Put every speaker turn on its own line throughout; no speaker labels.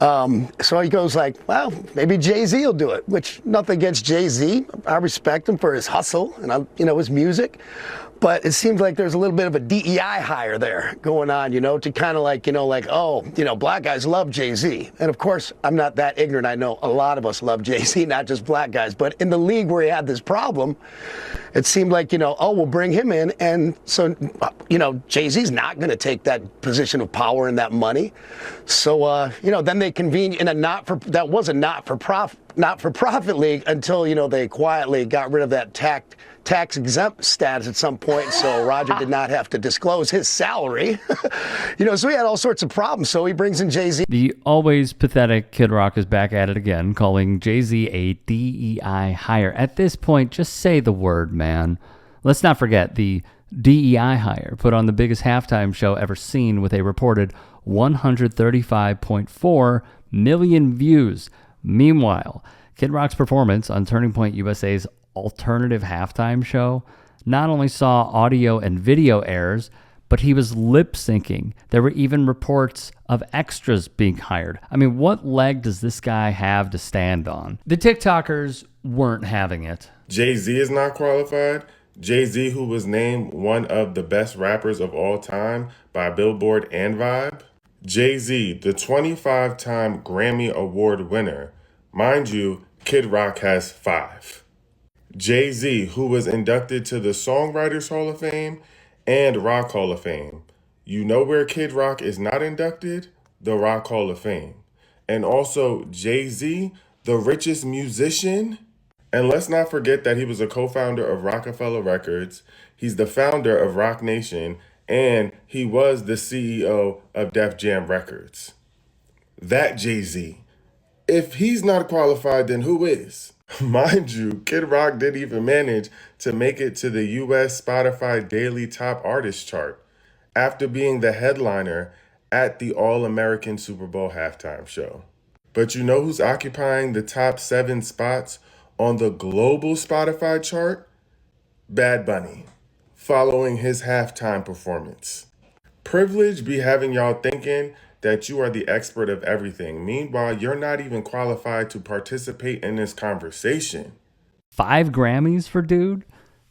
So he goes like, well, maybe Jay-Z will do it, which nothing against Jay-Z. I respect him for his hustle and, his music. But it seems like there's a little bit of a DEI hire there going on, to kind of black guys love Jay-Z. And of course, I'm not that ignorant. I know a lot of us love Jay-Z, not just black guys. But in the league where he had this problem, it seemed like, we'll bring him in. And so, Jay-Z's not going to take that position of power and that money. So, then they convened in a not for profit league until, they quietly got rid of that tax exempt status at some point, so Roger did not have to disclose his salary. So he had all sorts of problems. So he brings in Jay-Z.
The always pathetic Kid Rock is back at it again, calling Jay-Z a DEI hire. At this point, just say the word, man. Let's not forget the DEI hire put on the biggest halftime show ever seen with a reported 135.4 million views. Meanwhile, Kid Rock's performance on Turning Point USA's alternative halftime show not only saw audio and video errors, but he was lip syncing. There were even reports of extras being hired. I mean, what leg does this guy have to stand on? The TikTokers weren't having it.
Jay-Z is not qualified. Jay-Z, who was named one of the best rappers of all time by Billboard and Vibe. Jay-Z, the 25-time Grammy Award winner. Mind you, Kid Rock has 5. Jay-Z, who was inducted to the Songwriters Hall of Fame and Rock Hall of Fame. You know where Kid Rock is not inducted? The Rock Hall of Fame. And also Jay-Z, the richest musician. And let's not forget that he was a co-founder of Rockefeller Records. He's the founder of Rock Nation, and he was the CEO of Def Jam Records. That Jay-Z. If he's not qualified, then who is? Mind you, Kid Rock didn't even manage to make it to the US Spotify Daily Top Artist chart after being the headliner at the All-American Super Bowl halftime show. But you know who's occupying the top 7 spots on the global Spotify chart? Bad Bunny, following his halftime performance. Privilege be having y'all thinking that you are the expert of everything. Meanwhile, you're not even qualified to participate in this conversation.
5 Grammys for dude?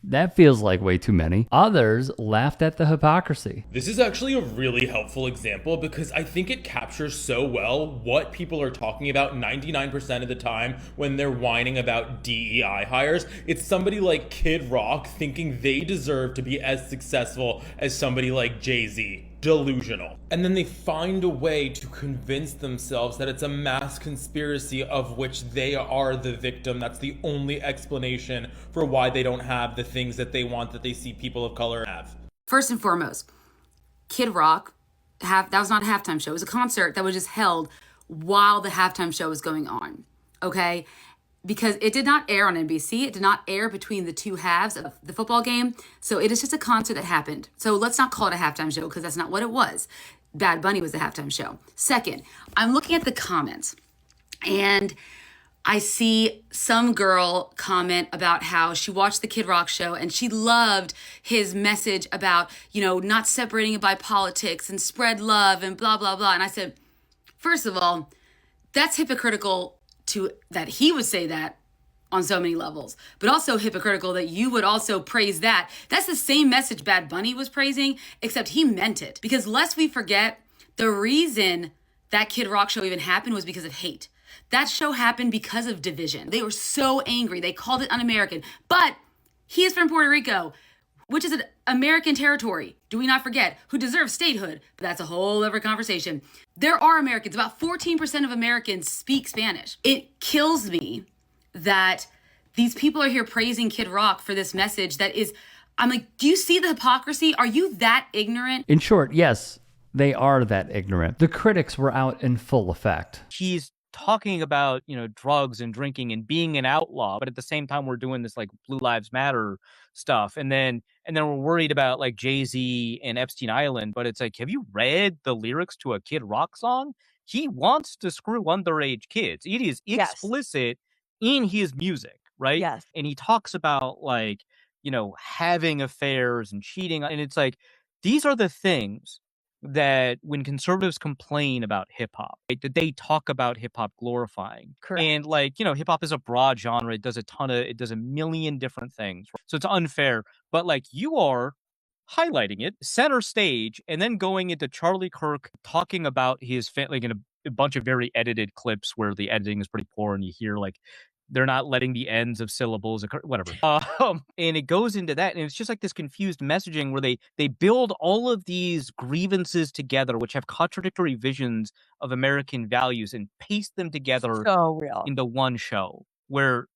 That feels like way too many. Others laughed at the hypocrisy.
This is actually a really helpful example because I think it captures so well what people are talking about 99% of the time when they're whining about DEI hires. It's somebody like Kid Rock thinking they deserve to be as successful as somebody like Jay-Z. Delusional. And then they find a way to convince themselves that it's a mass conspiracy of which they are the victim. That's the only explanation for why they don't have the things that they want that they see people of color have.
First and foremost, Kid Rock, that was not a halftime show. It was a concert that was just held while the halftime show was going on, okay? Because it did not air on NBC. It did not air between the two halves of the football game. So it is just a concert that happened. So let's not call it a halftime show because that's not what it was. Bad Bunny was the halftime show. Second, I'm looking at the comments and I see some girl comment about how she watched the Kid Rock show and she loved his message about, not separating it by politics and spread love and blah, blah, blah. And I said, first of all, that's hypocritical that he would say that on so many levels, but also hypocritical that you would also praise that. That's the same message Bad Bunny was praising, except he meant it. Because lest we forget, the reason that Kid Rock show even happened was because of hate. That show happened because of division. They were so angry. They called it un-American. But he is from Puerto Rico, which is an American territory, do we not forget, who deserves statehood. But that's a whole other conversation. There are Americans, about 14% of Americans speak Spanish. It kills me that these people are here praising Kid Rock for this message that is, I'm like, do you see the hypocrisy? Are you that ignorant?
In short, yes, they are that ignorant. The critics were out in full effect.
He's talking about, drugs and drinking and being an outlaw, but at the same time, we're doing this like Blue Lives Matter stuff. And then we're worried about like Jay-Z and Epstein Island, but it's like, have you read the lyrics to a Kid Rock song? He wants to screw underage kids. It is explicit in his music, right?
Yes.
And he talks about like, having affairs and cheating. And it's like, these are the things that when conservatives complain about hip hop, right, that they talk about hip hop glorifying.
Correct.
And like, hip hop is a broad genre. It does a million different things. So it's unfair. But like, you are highlighting it center stage and then going into Charlie Kirk talking about his like in a bunch of very edited clips where the editing is pretty poor and you hear like they're not letting the ends of syllables occur, whatever. And it goes into that, and it's just like this confused messaging where they build all of these grievances together, which have contradictory visions of American values, and paste them together
So real.
into one show. Where,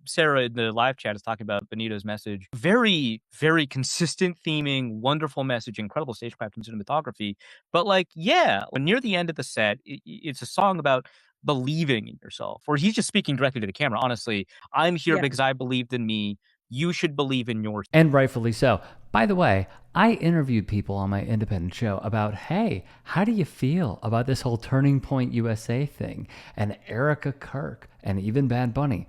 Sarah in the live chat is talking about Benito's message. Very, very consistent theming, wonderful message, incredible stagecraft and cinematography. But like, yeah, when near the end of the set, it's a song about believing in yourself, where he's just speaking directly to the camera. Honestly, I'm here because I believed in me. You should believe in yourself.
And rightfully so. By the way, I interviewed people on my independent show about, hey, how do you feel about this whole Turning Point USA thing? And Erica Kirk and even Bad Bunny.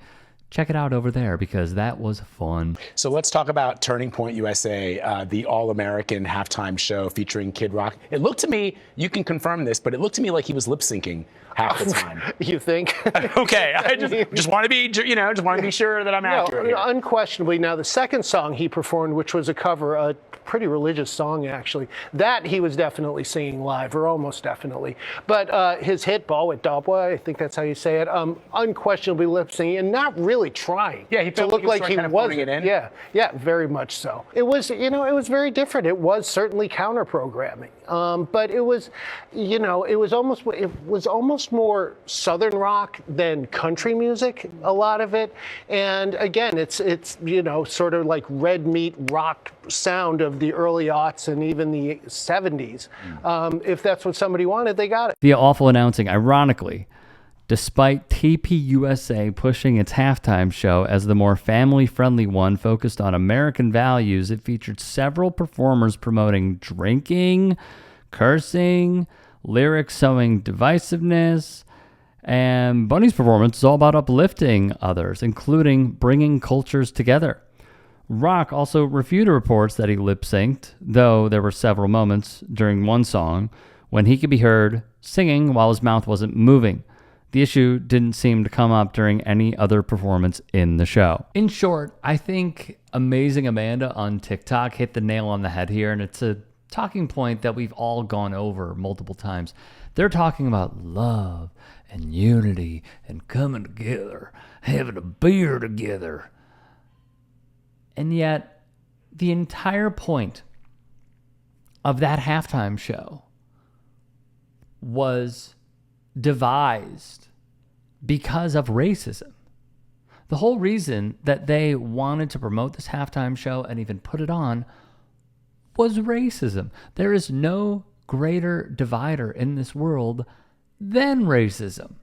Check it out over there because that was fun.
So let's talk about Turning Point USA, the all-American halftime show featuring Kid Rock. It looked to me, you can confirm this, but it looked to me like he was lip-syncing half the time.
You think?
Okay, I just want to be, just want to be sure that I'm accurate here.
Unquestionably. Now, the second song he performed, which was a cover, a pretty religious song actually, that he was definitely singing live, or almost definitely. But his hit, Ball with Dobwa, I think that's how you say it, unquestionably lip-syncing and not really trying.
Yeah, he
to
felt
look
like
like
he
he
was
was.
phoning it in.
Yeah, very much so. It was, it was very different. It was certainly counter-programming, but it was, it was almost more Southern rock than country music. A lot of it, and again, it's sort of like red meat rock sound of the early aughts and even the 70s. If that's what somebody wanted, they got it.
The awful announcing, ironically, despite TPUSA pushing its halftime show as the more family-friendly one focused on American values, it featured several performers promoting drinking, cursing, lyrics showing divisiveness, and Bunny's performance is all about uplifting others, including bringing cultures together. Rock also refuted reports that he lip-synced, though there were several moments during one song when he could be heard singing while his mouth wasn't moving. The issue didn't seem to come up during any other performance in the show. In short, I think Amazing Amanda on TikTok hit the nail on the head here, and it's a talking point that we've all gone over multiple times. They're talking about love and unity and coming together, having a beer together. And yet, the entire point of that halftime show was devised because of racism. The whole reason that they wanted to promote this halftime show and even put it on was racism. There is no greater divider in this world than racism.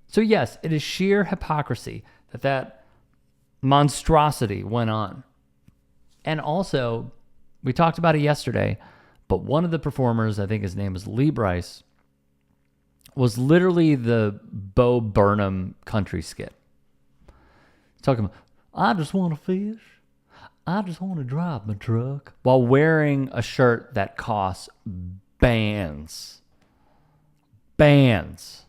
So yes, it is sheer hypocrisy that monstrosity went on. And also, we talked about it yesterday, but one of the performers, I think his name was Lee Bryce, was literally the Bo Burnham country skit. Talking about, I just want to fish. I just want to drive my truck. While wearing a shirt that costs bands. Bands.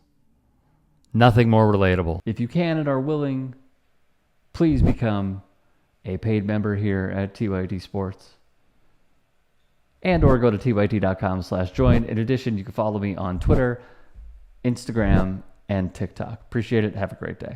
Nothing more relatable. If you can and are willing, please become a paid member here at TYT Sports. And or go to tyt.com/join. In addition, you can follow me on Twitter, Instagram, and TikTok. Appreciate it. Have a great day.